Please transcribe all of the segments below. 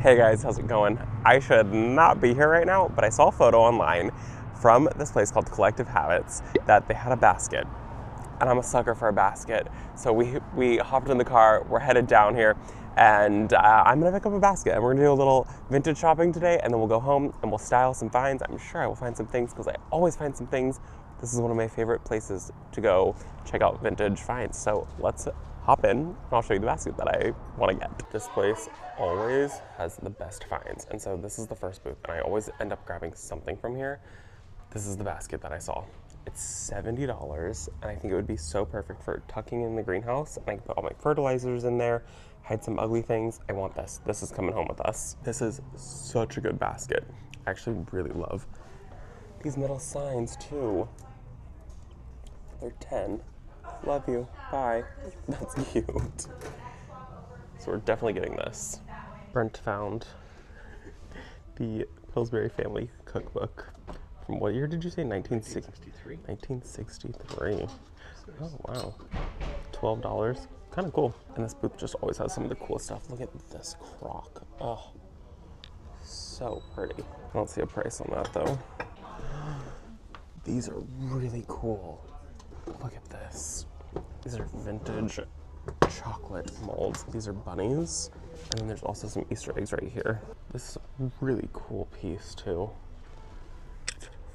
Hey guys, how's it going? I should not be here right now, but I saw a photo online from this place called Collective Habits that they had a basket. And I'm a sucker for a basket. So we hopped in the car, we're headed down here, and I'm gonna pick up a basket and we're gonna do a little vintage shopping today, and then we'll go home and we'll style some finds. I'm sure I will find some things because I always find some things. This is one of my favorite places to go check out vintage finds. So let's hop in and I'll show you the basket that I want to get. This place always has the best finds, and so this is the first booth, and I always end up grabbing something from here. This is the basket that I saw. It's $70, and I think it would be so perfect for tucking in the greenhouse, and I can put all my fertilizers in there, hide some ugly things. I want this. This is coming home with us. This is such a good basket. I actually really love these metal signs too. They're 10. Love you. Bye. That's cute. So we're definitely getting this. Brent found the Pillsbury Family Cookbook. From what year did you say? 1963. 1963. Oh, wow. $12. Kind of cool. And this booth just always has some of the cool stuff. Look at this crock. Oh, so pretty. I don't see a price on that though. These are really cool. Look at this. These are vintage chocolate molds. These are bunnies. And then there's also some Easter eggs right here. This is a really cool piece too.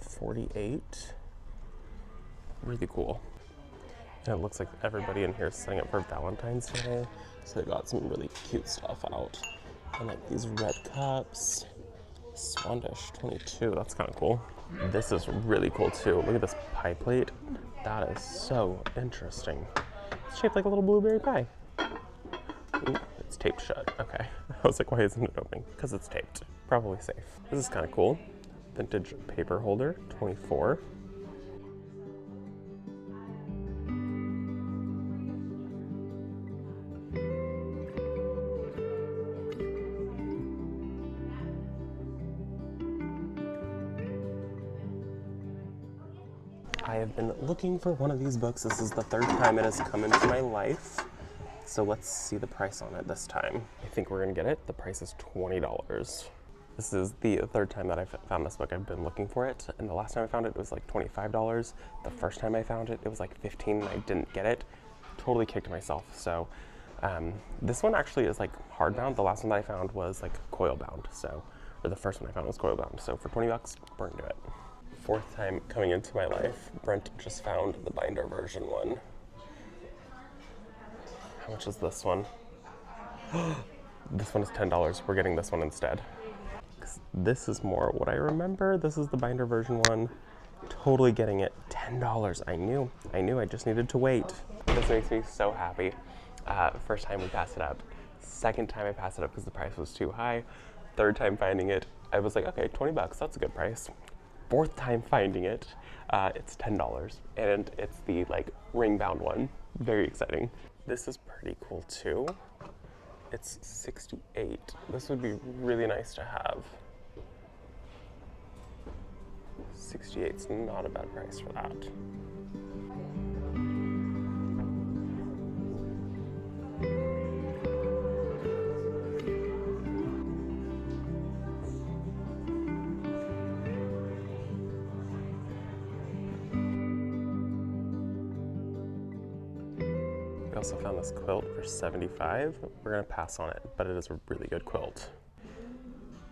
48. Really cool. And it looks like everybody in here is setting up for Valentine's Day. So they got some really cute stuff out. And like these red cups. Swan dish 22, that's kind of cool. This is really cool too. Look at this pie plate. That is so interesting. It's shaped like a little blueberry pie. Ooh, it's taped shut. Okay. I was like, why isn't it opening? Because it's taped. Probably safe. This is kind of cool. Vintage paper holder, 24. I have been looking for one of these books. This is the third time it has come into my life. So let's see the price on it this time. I think we're gonna get it. The price is $20. This is the third time that I've found this book. I've been looking for it, and the last time I found it, it was like $25. The first time I found it, it was like $15 and I didn't get it. Totally kicked myself. So this one actually is like hardbound. The last one that I found was like coil bound. So, or the first one I found was coil bound. So for 20 bucks, we're gonna do it. Fourth time coming into my life, Brent just found the binder version one. How much is this one? This one is $10. We're getting this one instead. This is more what I remember. This is the binder version one. Totally getting it. $10. I knew. I just needed to wait. This makes me so happy. First time we passed it up. Second time I passed it up because the price was too high. Third time finding it, I was like, okay, 20 bucks, that's a good price. Fourth time finding it, it's $10, and it's the like ring bound one. Very exciting. This is pretty cool too. It's 68. This would be really nice to have. 68's not a bad price for that. I also found this quilt for $75. We're gonna pass on it, but it is a really good quilt.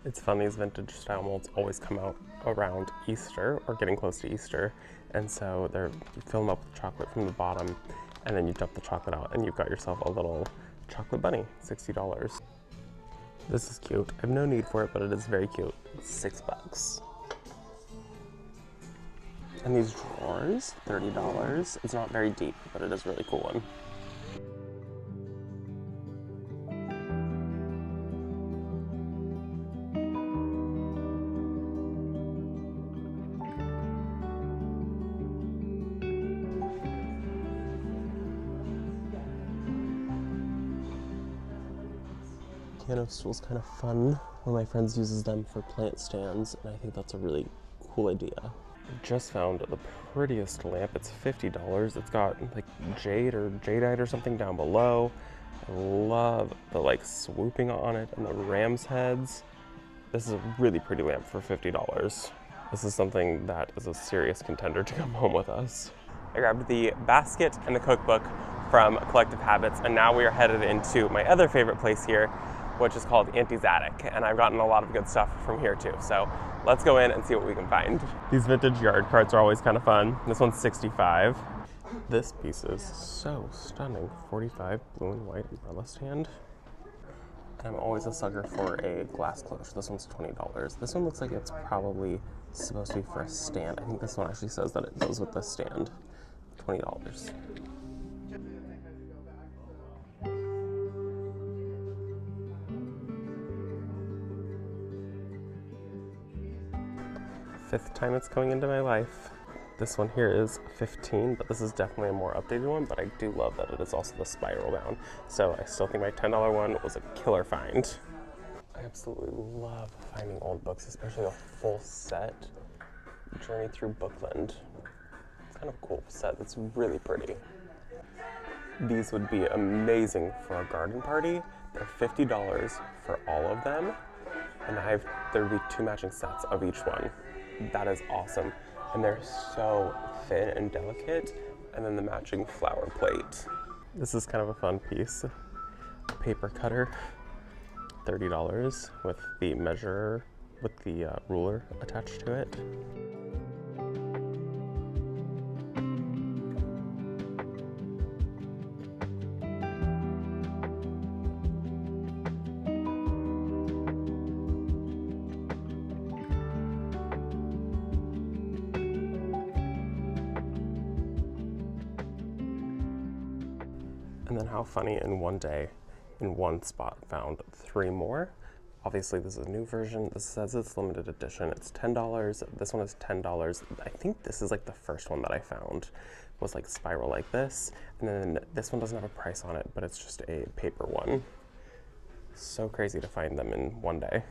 It's fun, these vintage style molds always come out around Easter or getting close to Easter. And so you fill them up with chocolate from the bottom, and then you dump the chocolate out and you've got yourself a little chocolate bunny, $60. This is cute. I have no need for it, but it is very cute. It's $6. And these drawers, $30. It's not very deep, but it is a really cool one. Piano stool's kind of fun. One of my friends uses them for plant stands, and I think that's a really cool idea. I just found the prettiest lamp. It's $50. It's got like jade or jadeite or something down below. I love the like swooping on it and the ram's heads. This is a really pretty lamp for $50. This is something that is a serious contender to come home with us. I grabbed the basket and the cookbook from Collective Habits, and now we are headed into my other favorite place here, which is called Auntie's Attic, and I've gotten a lot of good stuff from here too. So let's go in and see what we can find. These vintage yard carts are always kind of fun. This one's $65. This piece is so stunning. $45, blue and white umbrella stand. And I'm always a sucker for a glass cloche. This one's $20. This one looks like it's probably supposed to be for a stand. I think this one actually says that it goes with the stand. $20. Fifth time it's coming into my life. This one here is $15, but this is definitely a more updated one, but I do love that it is also the spiral bound. So I still think my $10 one was a killer find. I absolutely love finding old books, especially a full set. Journey through Bookland. It's kind of a cool set that's really pretty. These would be amazing for a garden party. They're $50 for all of them, and there would be 2 matching sets of each one. That is awesome. And they're so thin and delicate. And then the matching flower plate. This is kind of a fun piece. Paper cutter, $30 with the measure, with the ruler attached to it. And then how funny, in one day, in one spot, found 3 more. Obviously this is a new version. This says it's limited edition. It's $10. This one is $10. I think this is like the first one that I found was like spiral like this. And then this one doesn't have a price on it, but it's just a paper one. So crazy to find them in one day.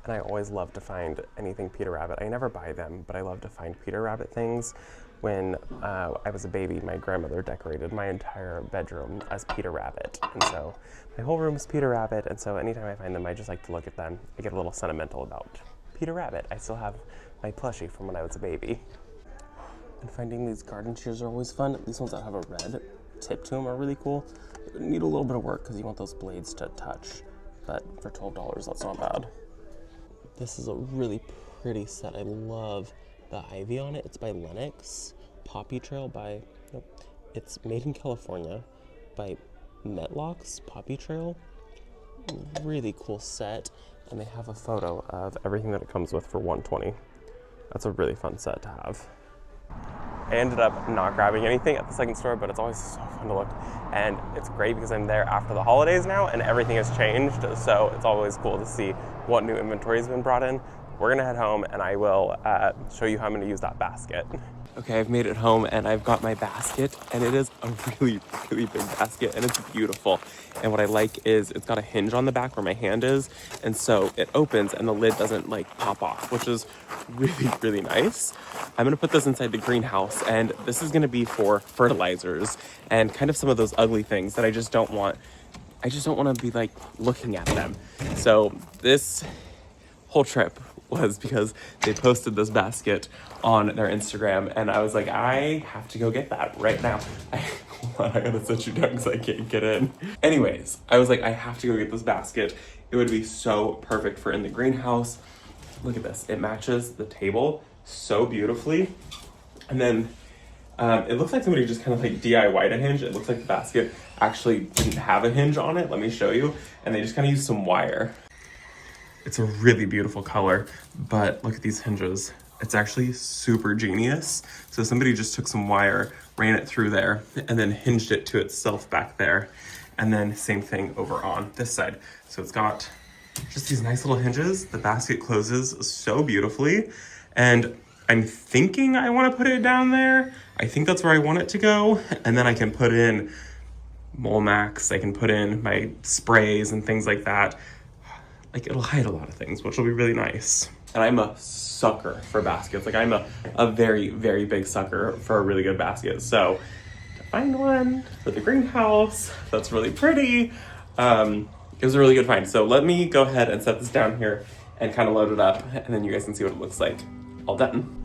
And I always love to find anything Peter Rabbit. I never buy them, but I love to find Peter Rabbit things. When I was a baby, my grandmother decorated my entire bedroom as Peter Rabbit. And so my whole room is Peter Rabbit. And so anytime I find them, I just like to look at them. I get a little sentimental about Peter Rabbit. I still have my plushie from when I was a baby. And finding these garden shears are always fun. These ones that have a red tip to them are really cool. They need a little bit of work because you want those blades to touch. But for $12, that's not bad. This is a really pretty set. I love the ivy on it. It's by Lennox. Poppy Trail by, nope. It's made in California by Metlocks Poppy Trail. Really cool set. And they have a photo of everything that it comes with for $120. That's a really fun set to have. I ended up not grabbing anything at the second store, but it's always so fun to look. And it's great because I'm there after the holidays now and everything has changed. So it's always cool to see what new inventory has been brought in. We're gonna head home and I will show you how I'm gonna use that basket. Okay, I've made it home and I've got my basket, and it is a really, really big basket and it's beautiful. And what I like is it's got a hinge on the back where my hand is, and so it opens and the lid doesn't like pop off, which is really, really nice. I'm gonna put this inside the greenhouse, and this is gonna be for fertilizers and kind of some of those ugly things that I just don't want to be like looking at them. So this whole trip was because they posted this basket on their Instagram, and I was like, I have to go get that right now. I gotta sit you down because I can't get in. Anyways, I was like, I have to go get this basket. It would be so perfect for in the greenhouse. Look at this, it matches the table so beautifully. And then it looks like somebody just kind of like DIY'd a hinge. It looks like the basket actually didn't have a hinge on it. Let me show you. And they just kind of used some wire. It's a really beautiful color, but look at these hinges. It's actually super genius. So somebody just took some wire, ran it through there, and then hinged it to itself back there. And then same thing over on this side. So it's got just these nice little hinges. The basket closes so beautifully. And I'm thinking I want to put it down there. I think that's where I want it to go. And then I can put in Molmax, I can put in my sprays and things like that. Like, it'll hide a lot of things, which will be really nice. And I'm a sucker for baskets. Like, I'm a very, very big sucker for a really good basket. So find one for the greenhouse that's really pretty. It was a really good find. So let me go ahead and set this down here and kind of load it up, and then you guys can see what it looks like all done.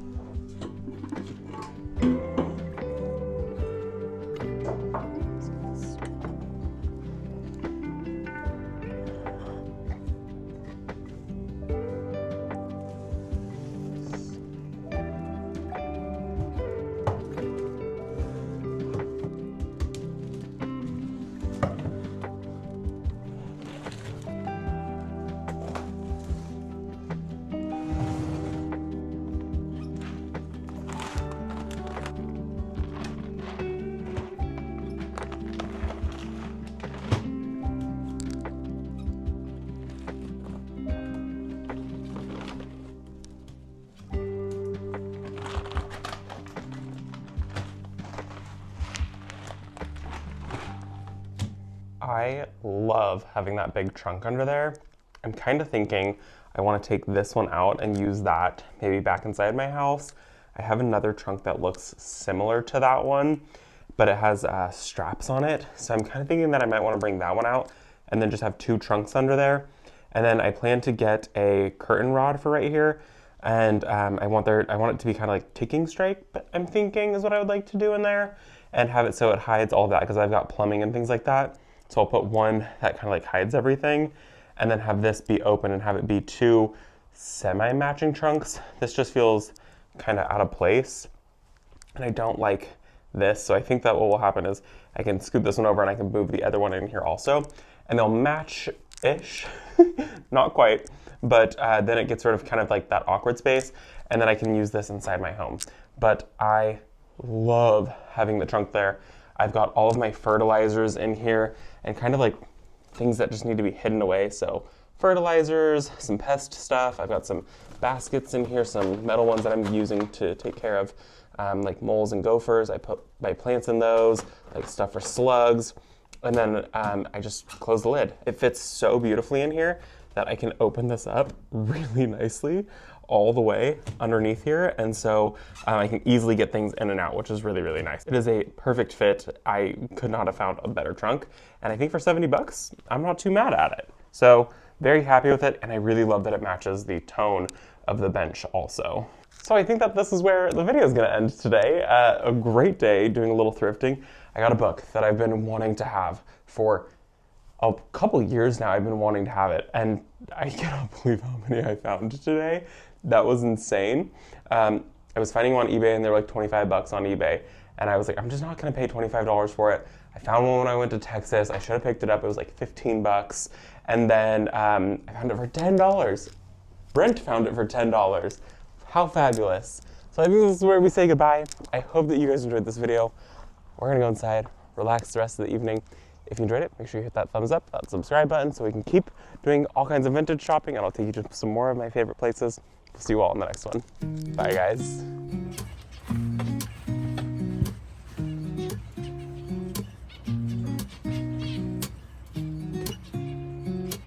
I love having that big trunk under there. I'm kind of thinking I want to take this one out and use that maybe back inside my house. I have another trunk that looks similar to that one, but it has straps on it. So I'm kind of thinking that I might want to bring that one out and then just have two trunks under there. And then I plan to get a curtain rod for right here. And I want it to be kind of like ticking strike, but I'm thinking is what I would like to do in there, and have it so it hides all that because I've got plumbing and things like that. So I'll put one that kind of like hides everything, and then have this be open and have it be two semi-matching trunks. This just feels kind of out of place, and I don't like this. So I think that what will happen is I can scoot this one over and I can move the other one in here also, and they'll match-ish, not quite, but then it gets sort of kind of like that awkward space, and then I can use this inside my home. But I love having the trunk there. I've got all of my fertilizers in here and kind of like things that just need to be hidden away. So fertilizers, some pest stuff. I've got some baskets in here, some metal ones that I'm using to take care of like moles and gophers. I put my plants in those, like stuff for slugs. And then I just close the lid. It fits so beautifully in here that I can open this up really nicely all the way underneath here, and so I can easily get things in and out, which is really, really nice. It is a perfect fit. I could not have found a better trunk, and I think for 70 bucks, I'm not too mad at it. So very happy with it, and I really love that it matches the tone of the bench also. So I think that this is where the video is gonna end today. A great day doing a little thrifting. I got a book that I've been wanting to have for a couple years now. I've been wanting to have it, and I cannot believe how many I found today. That was insane. I was finding them on eBay, and they were like 25 bucks on eBay. And I was like, I'm just not gonna pay $25 for it. I found one when I went to Texas. I should have picked it up. It was like 15 bucks. And then I found it for $10. Brent found it for $10. How fabulous. So I think this is where we say goodbye. I hope that you guys enjoyed this video. We're gonna go inside, relax the rest of the evening. If you enjoyed it, make sure you hit that thumbs up, that subscribe button, so we can keep doing all kinds of vintage shopping, and I'll take you to some more of my favorite places. See you all in the next one. Bye, guys.